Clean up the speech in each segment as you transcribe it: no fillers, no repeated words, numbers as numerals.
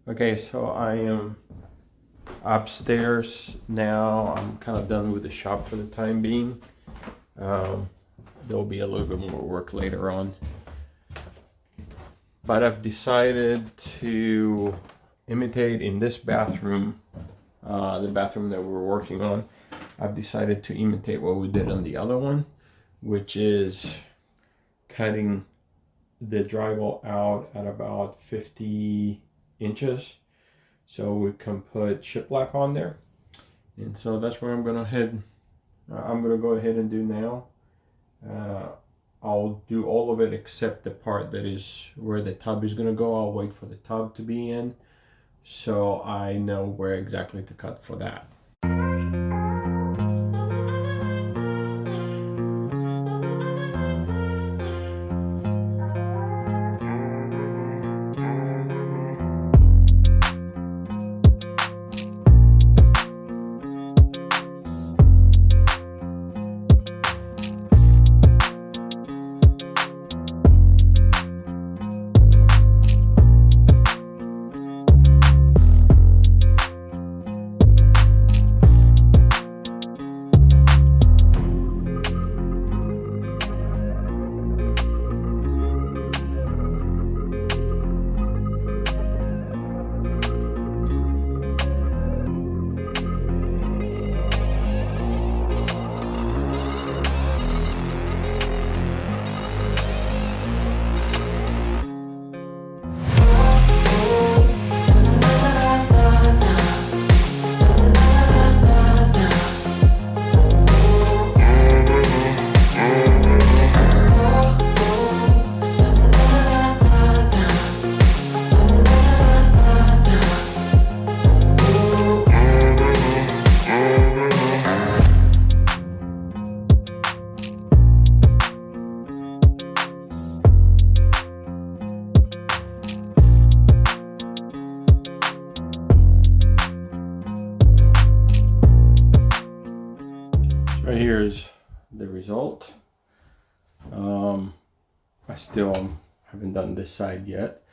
Okay, so I am upstairs now. I'm kind of done with the shop for the time being. There'll be a little bit more work later on. But I've decided to imitate in this bathroom, the bathroom that we're working on. I've decided to imitate what we did on the other one, which is cutting the drywall out at about 50 inches so we can put shiplap on there. And so that's what I'm gonna go ahead and do now. I'll do all of it except the part that is where the tub is gonna go. I'll wait for the tub to be in so I know where exactly to cut for that. Right here is the result. I still haven't done this side yet,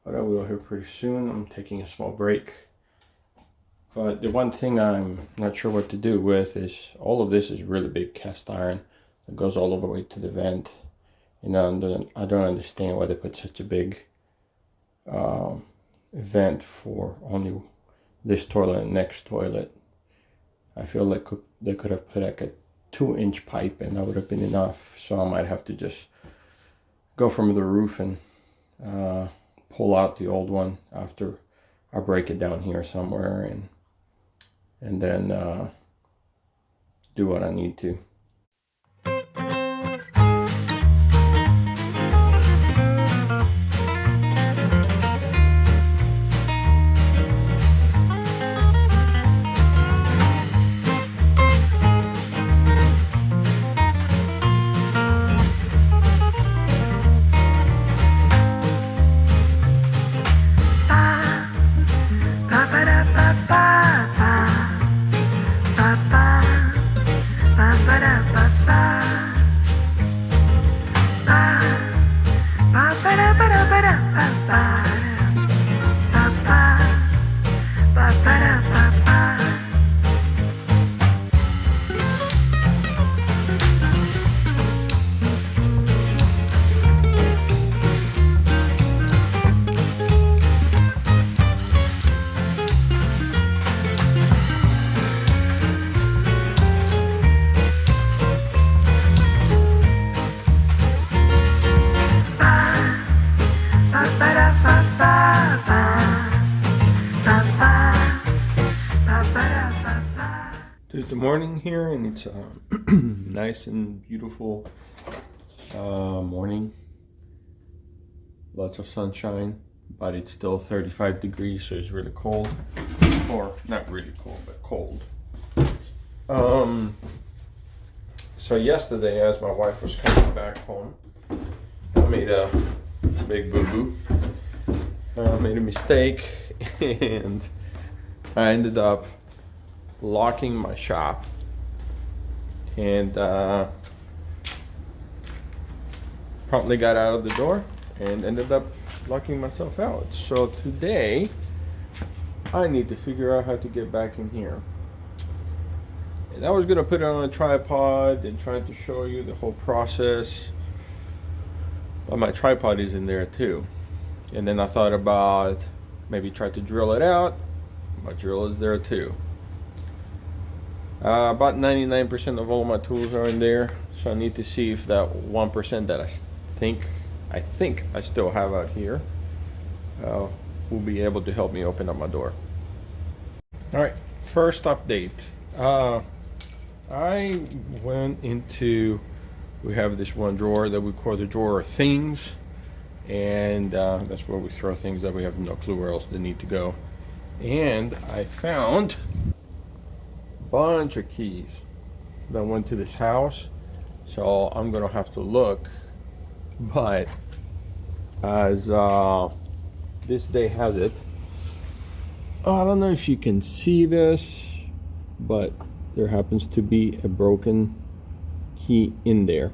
but I will here pretty soon. I'm taking a small break. But the one thing I'm not sure what to do with is all of this is really big cast iron that goes all the way to the vent. And I don't understand why they put such a big vent for only this toilet and next toilet. I feel like they could have put like a 2-inch pipe and that would have been enough. So I might have to just go from the roof and pull out the old one after I break it down here somewhere and then do what I need to. Tuesday morning here, and it's a nice and beautiful morning. Lots of sunshine, but it's still 35 degrees, so it's really cold. Or not really cold, but cold. So yesterday, as my wife was coming back home, I made a big boo-boo. I made a mistake, and I ended up locking my shop, and promptly got out of the door and ended up locking myself out. So today I need to figure out how to get back in here. And I was gonna put it on a tripod and try to show you the whole process. But my tripod is in there too. And then I thought about maybe try to drill it out. My drill is there too. About 99% of all my tools are in there. So I need to see if that 1% that I think I still have out here will be able to help me open up my door. All right, first update. I went into, we have this one drawer that we call the drawer of things, and that's where we throw things that we have no clue where else they need to go. And I found a bunch of keys that went to this house, so I'm gonna have to look. But as this day has it, I don't know if you can see this, but there happens to be a broken key in there.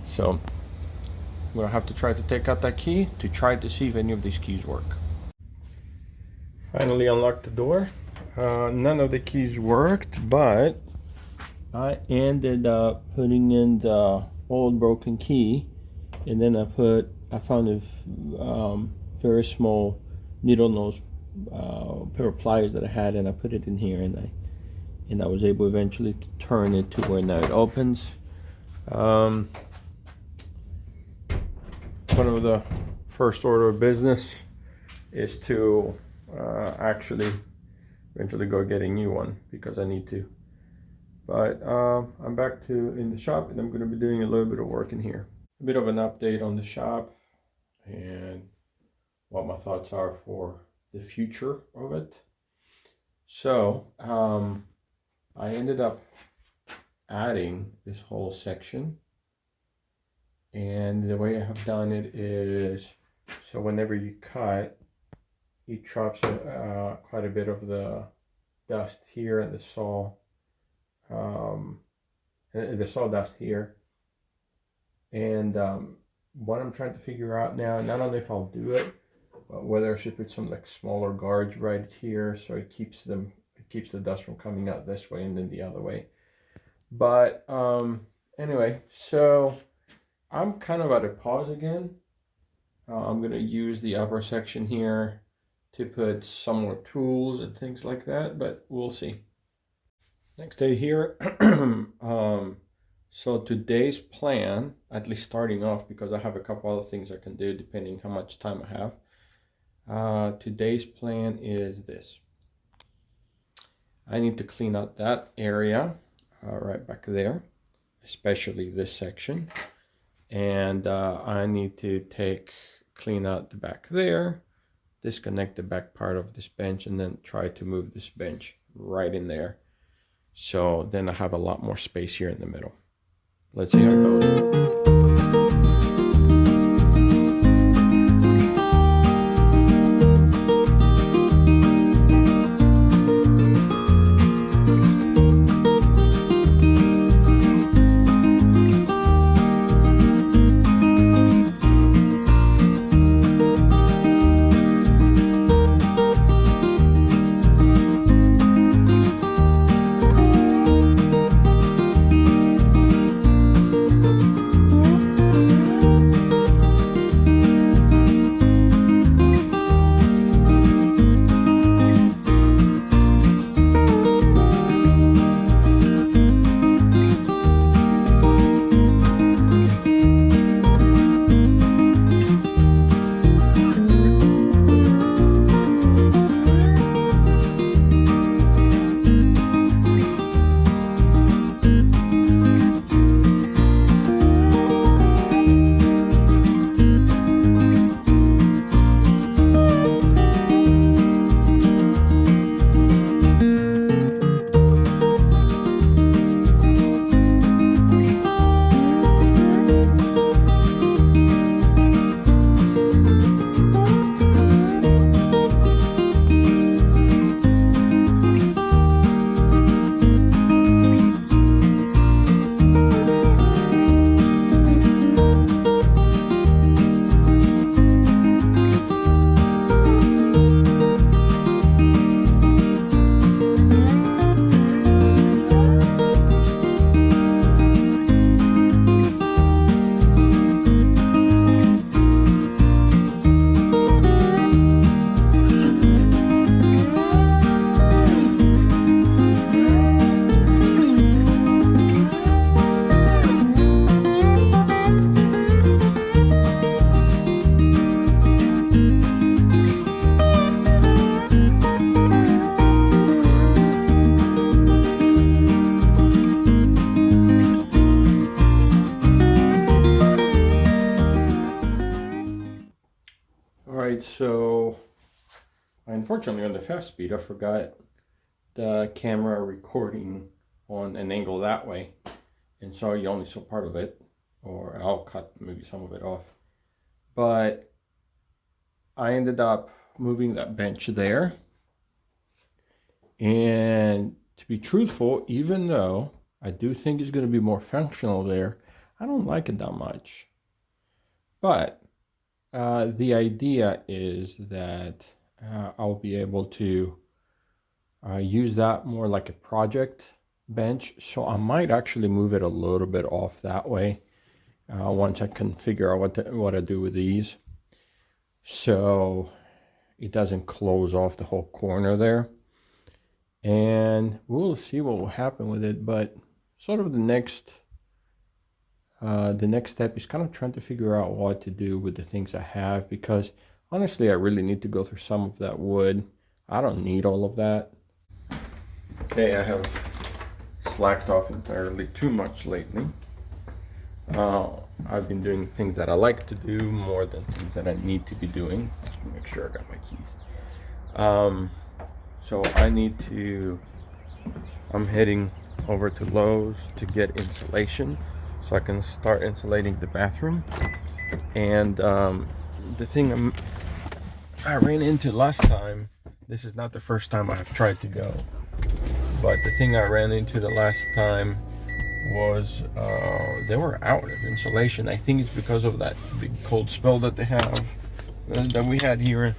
So I'm gonna have to try to take out that key to try to see if any of these keys work. Finally unlocked the door. None of the keys worked, but I ended up putting in the old broken key, and then I found a very small needle nose pair of pliers that I had, and I put it in here, and I was able eventually to turn it to where now it opens. One of the first order of business is to actually eventually go get a new one, because I need to. But I'm back to in the shop, and I'm going to be doing a little bit of work in here. A bit of an update on the shop and what my thoughts are for the future of it. So I ended up adding this whole section, and the way I have done it is, so whenever you cut, it drops quite a bit of the dust here and the sawdust here. And what I'm trying to figure out now, and I don't know if I'll do it, but whether I should put some like smaller guards right here so it keeps the dust from coming out this way and then the other way. But anyway, so I'm kind of at a pause again. I'm gonna use the upper section here to put some more tools and things like that, but we'll see. Next day here. So today's plan, at least starting off, because I have a couple other things I can do depending how much time I have. Today's plan is this. I need to clean out that area right back there, especially this section. And I need to clean out the back there, disconnect the back part of this bench, and then try to move this bench right in there. So then I have a lot more space here in the middle. Let's see how it goes. Unfortunately, on the fast speed, I forgot the camera recording on an angle that way, and so you only saw part of it, or I'll cut maybe some of it off. But I ended up moving that bench there, and to be truthful, even though I do think it's going to be more functional there, I don't like it that much. But the idea is that I'll be able to use that more like a project bench. So I might actually move it a little bit off that way once I can figure out what to do with these. So it doesn't close off the whole corner there. And we'll see what will happen with it. But sort of the next step is kind of trying to figure out what to do with the things I have, because honestly, I really need to go through some of that wood. I don't need all of that. Okay, I have slacked off entirely too much lately. I've been doing things that I like to do more than things that I need to be doing. Let's make sure I got my keys. So I'm heading over to Lowe's to get insulation so I can start insulating the bathroom. And the thing I ran into last time, this is not the first time I've tried to go, but the thing I ran into the last time was they were out of insulation. I think it's because of that big cold spell that they have, that we had here.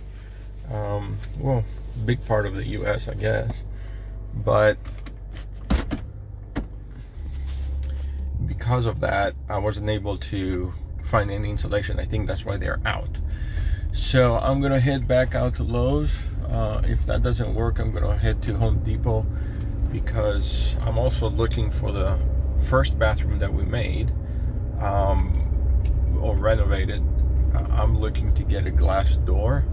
Well, big part of the US, I guess. But because of that, I wasn't able to find any insulation. I think that's why they're out. So I'm gonna head back out to Lowe's. If that doesn't work, I'm gonna head to Home Depot, because I'm also looking for the first bathroom that we made or renovated. I'm looking to get a glass door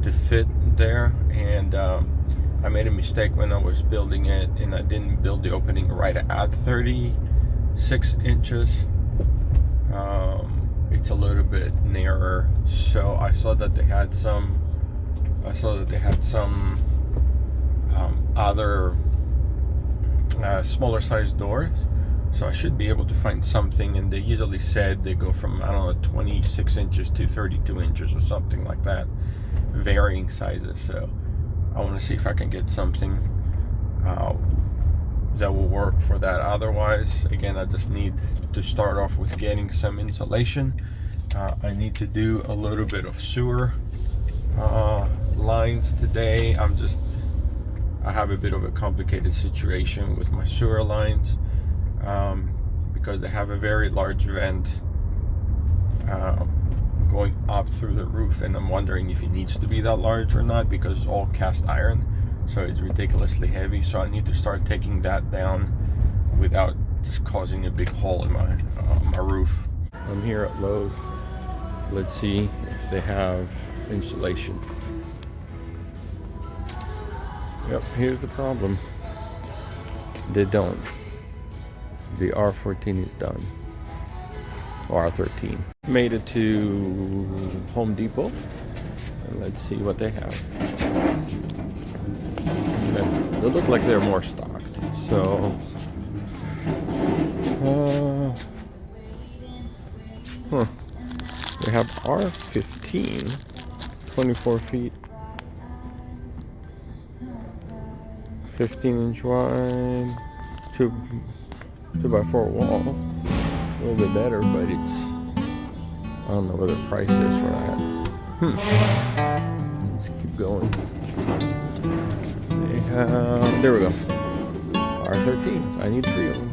to fit there, and I made a mistake when I was building it, and I didn't build the opening right at 36 inches. It's a little bit narrower, so I saw that they had some other smaller size doors, so I should be able to find something. And they usually said they go from, I don't know, 26 inches to 32 inches or something like that, varying sizes. So I want to see if I can get something that will work for that. Otherwise, again, I just need to start off with getting some insulation. I need to do a little bit of sewer lines today. I have a bit of a complicated situation with my sewer lines because they have a very large vent going up through the roof, and I'm wondering if it needs to be that large or not, because it's all cast iron, so it's ridiculously heavy. So I need to start taking that down without just causing a big hole in my roof. I'm here at Lowe's. Let's see if they have insulation. Yep, here's the problem. They don't. The R14 is done. Or R13. Made it to Home Depot. And let's see what they have. They look like they're more stocked. So, they have R15, 24 feet, 15-inch wide, 2x4 wall. A little bit better, but I don't know what the price is for that. Let's keep going. They have, there we go, R13. I need 3 of them.